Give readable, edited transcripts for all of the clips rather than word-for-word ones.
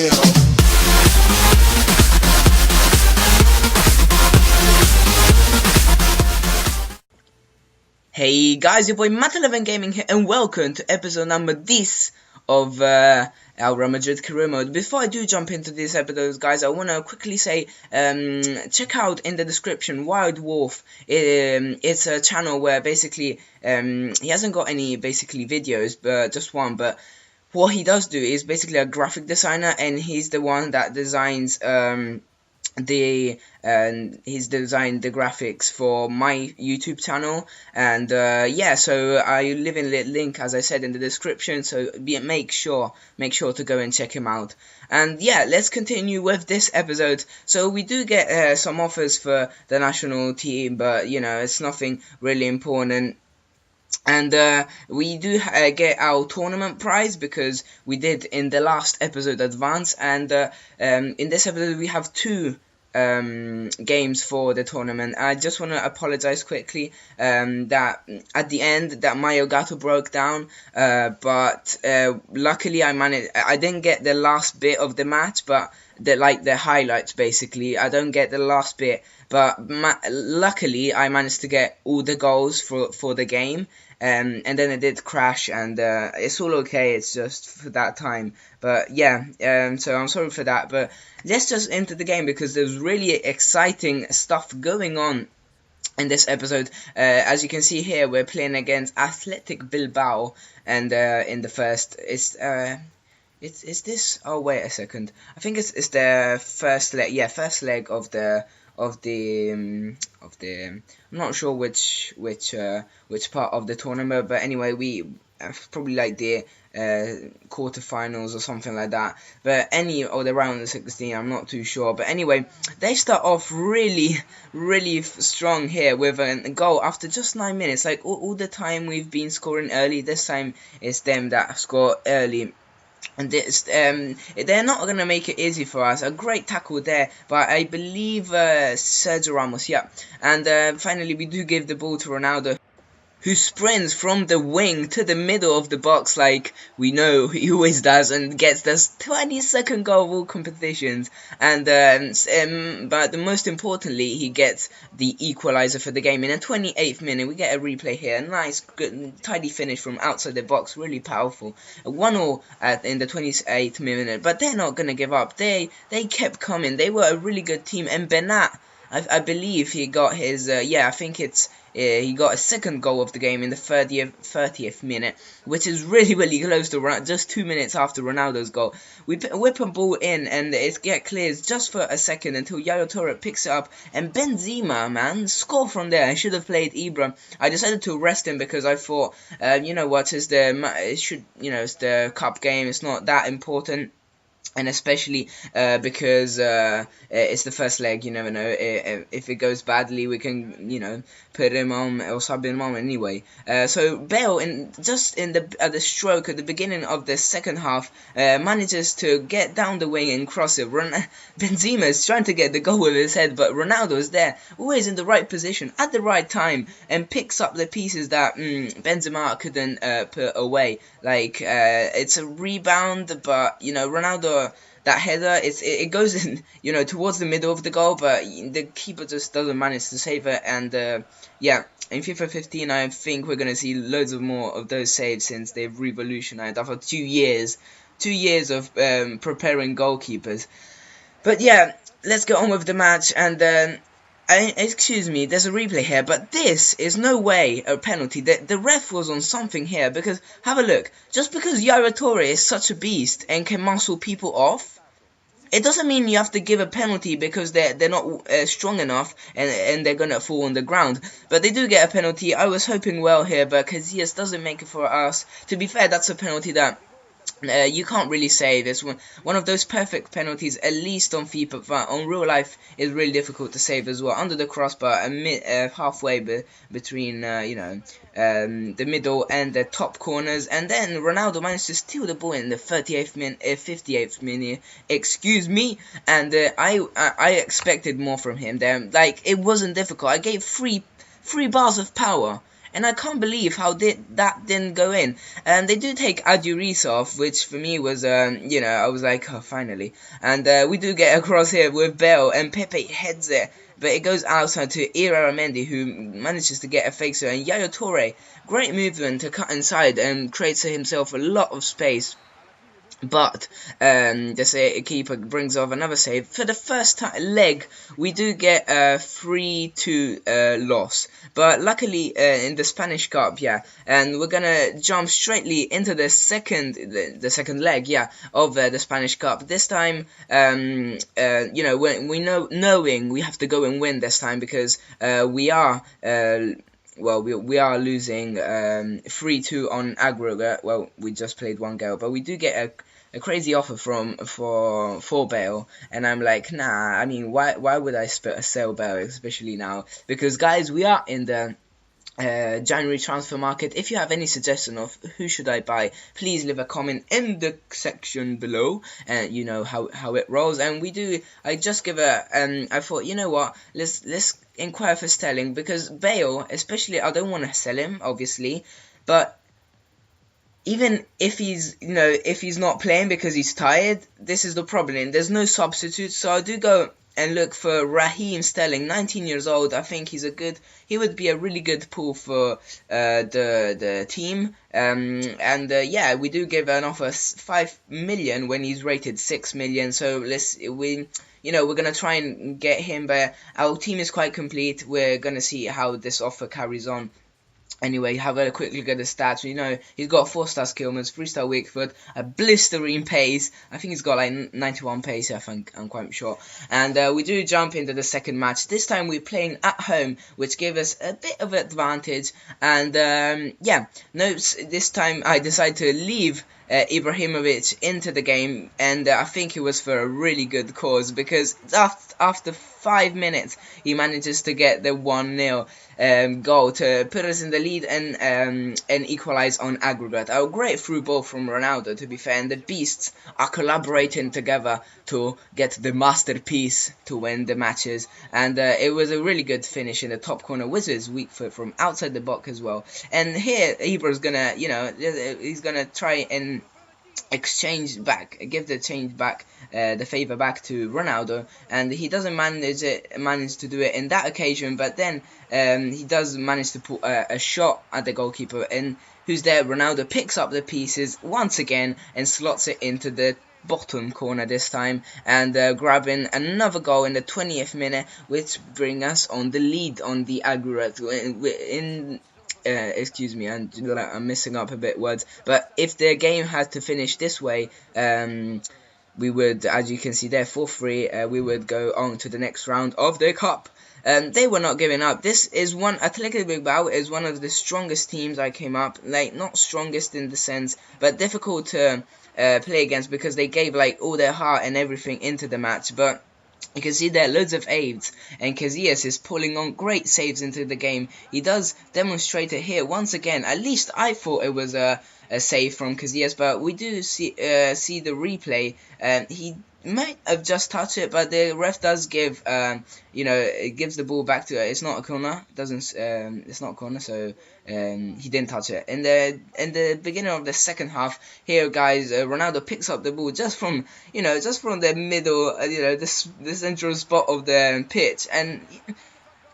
skill. Hey guys, your boy Matt11 Gaming here, and welcome to episode number 10 of our Real Madrid career mode. Before I do jump into this episode, guys, I want to quickly say, check out in the description Wild Wolf. It's a channel where basically he hasn't got any basically videos, but just one. But what he does do is basically a graphic designer, and he's the one that designs he's designed the graphics for my YouTube channel, and yeah, so I leave in the link, as I said, in the description, so make sure to go and check him out. And yeah, let's continue with this episode. So we do get some offers for the national team, but you know, it's nothing really important. And we do get our tournament prize, because we did in the last episode advance, and in this episode we have two games for the tournament. I just want to apologize quickly that at the end that Mario Gato broke down, but luckily I didn't get the last bit of the match, but the highlights basically. I don't get the last bit, but luckily I managed to get all the goals for the game. And then it did crash, and it's all okay, it's just for that time. But yeah, so I'm sorry for that, but let's just enter the game, because there's really exciting stuff going on in this episode. As you can see here, we're playing against Athletic Bilbao, and in the first, is this, oh wait a second, I think it's the first leg, yeah, first leg of the I'm not sure which part of the tournament, but anyway, we probably like the quarterfinals or something like that, but or the round of 16, I'm not too sure. But anyway, they start off really strong here with a goal after just 9 minutes. Like all the time we've been scoring early, this time it's them that score early. And this, they're not going to make it easy for us. A great tackle there, but I believe Sergio Ramos, yeah. And finally we do give the ball to Ronaldo, who sprints from the wing to the middle of the box like we know he always does, and gets this 20-second goal of all competitions. And but the most importantly, he gets the equalizer for the game in the 28th minute. We get a replay here, a nice, good, tidy finish from outside the box, really powerful. 1-1 in the 28th minute, but they're not gonna give up. They kept coming. They were a really good team, and Bernat, I believe he got his, yeah, I think it's, he got a second goal of the game in the 30th minute, which is really close to just 2 minutes after Ronaldo's goal. We whip a ball in, and it clears just for a second until Yaya Toure picks it up, and Benzema, man, score from there. I should have played Ibra. I decided to rest him because I thought, you know what, it's the cup game, it's not that important. And especially because it's the first leg, you never know. If it goes badly, we can, you know, put him on or sub him on anyway. So Bale, at the stroke at the beginning of the second half, manages to get down the wing and cross it. Benzema is trying to get the goal with his head, but Ronaldo is there, always in the right position at the right time, and picks up the pieces that Benzema couldn't put away. Like it's a rebound, but you know, Ronaldo, that header, it goes in, you know, towards the middle of the goal, but the keeper just doesn't manage to save it. And yeah, in FIFA 15, I think we're gonna see loads of more of those saves, since they've revolutionized after 2 years of preparing goalkeepers. But yeah, let's get on with the match. And excuse me, there's a replay here, but this is no way a penalty. The ref was on something here, because have a look. Just because Yaya Toure is such a beast and can muscle people off, it doesn't mean you have to give a penalty because they're not strong enough and they're gonna fall on the ground. But they do get a penalty. I was hoping well here, but Casillas doesn't make it for us. To be fair, that's a penalty that you can't really say. This one of those perfect penalties, at least on FIFA, but on real life is really difficult to save as well. Under the crossbar, halfway between the middle and the top corners, and then Ronaldo managed to steal the ball in the 58th minute, excuse me, and I expected more from him there. Like, it wasn't difficult. I gave three bars of power, and I can't believe how that didn't go in. And they do take Aduriz off, which for me was, I was like, oh, finally. And we do get across here with Bale, and Pepe heads it, but it goes outside to Iraramendi, who manages to get a fake. And Yaya Toure, great movement to cut inside and creates himself a lot of space. But the keeper brings off another save. For the first leg, we do get a 3-2 loss. But luckily, in the Spanish Cup, and we're gonna jump straightly into the second leg, of the Spanish Cup. This time, when knowing we have to go and win this time, because we are. We are losing 3-2 on aggregate. Well, we just played one goal, but we do get a crazy offer for Bale, and I'm like, nah. I mean, why would I sell Bale, especially now? Because guys, we are in the January transfer market. If you have any suggestion of who should I buy, please leave a comment in the section below, and you know how it rolls. And I just give I thought, you know what, let's inquire for Sterling, because Bale, especially, I don't want to sell him, obviously, but even if he's not playing because he's tired, this is the problem. There's no substitute, so I do go and look for Raheem Sterling, 19 years old. I think he would be a really good pull for the team. We do give an offer 5 million when he's rated 6 million. So we're gonna try and get him, but our team is quite complete. We're gonna see how this offer carries on. Anyway, have a quick look at the stats. He's got 4-star skill moves, 3-star weak foot, a blistering pace. I think he's got like 91 pace, I'm quite sure. And we do jump into the second match. This time we're playing at home, which gave us a bit of advantage. And this time I decided to leave Ibrahimovic into the game, and I think it was for a really good cause, because after 5 minutes he manages to get the 1-0 goal to put us in the lead and equalize on aggregate. A great through ball from Ronaldo, to be fair, and the beasts are collaborating together to get the masterpiece to win the matches. And it was a really good finish in the top corner with his weak foot from outside the box as well. And here Ibra's gonna, he's gonna try and give the favor back to Ronaldo, and he doesn't manage to do it in that occasion, but then he does manage to put a shot at the goalkeeper, and who's there? Ronaldo picks up the pieces once again and slots it into the bottom corner this time, and grabbing another goal in the 20th minute, which bring us on the lead on the aggregate. Excuse me, I'm messing up a bit words, but if the game had to finish this way, we would, as you can see there, 4-3, we would go on to the next round of the cup. They were not giving up. Athletic Bilbao is one of the strongest teams I came up, like, not strongest in the sense, but difficult to play against, because they gave like all their heart and everything into the match. But you can see there loads of aids, and Casillas is pulling on great saves into the game. He does demonstrate it here once again. At least I thought it was a save from Casillas, but we do see the replay. He might have just touched it, but the ref does give it gives the ball back to it. It's not a corner. It's not a corner, so he didn't touch it. In the beginning of the second half here, guys, Ronaldo picks up the ball just from the middle, the central spot of the pitch, and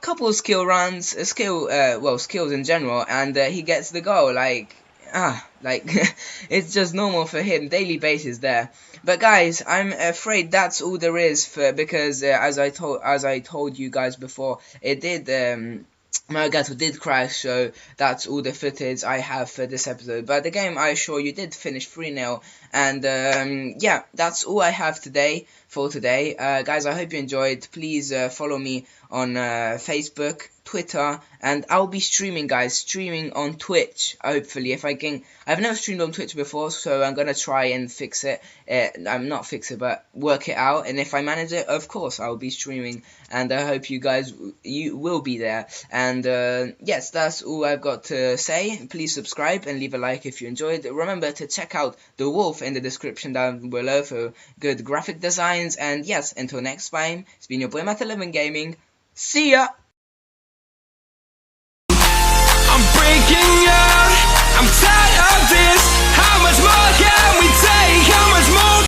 couple of skill runs, skills in general, and he gets the goal. It's just normal for him, daily basis there. But guys, I'm afraid that's all there is because as I told you guys before, it did Margato did crash, so that's all the footage I have for this episode. But the game, I assure you, did finish 3-0, and that's all I have for today. Guys, I hope you enjoyed. Please follow me on Facebook, Twitter, and I'll be streaming on Twitch, hopefully, if I can. I've never streamed on Twitch before, so I'm gonna try and fix it. But work it out, and if I manage it, of course I'll be streaming, and I hope you will be there. And yes, that's all I've got to say. Please subscribe and leave a like if you enjoyed. Remember to check out the Wolf in the description down below for good graphic designs. And yes, until next time, it's been your boy Matt11 Gaming. See ya! much more can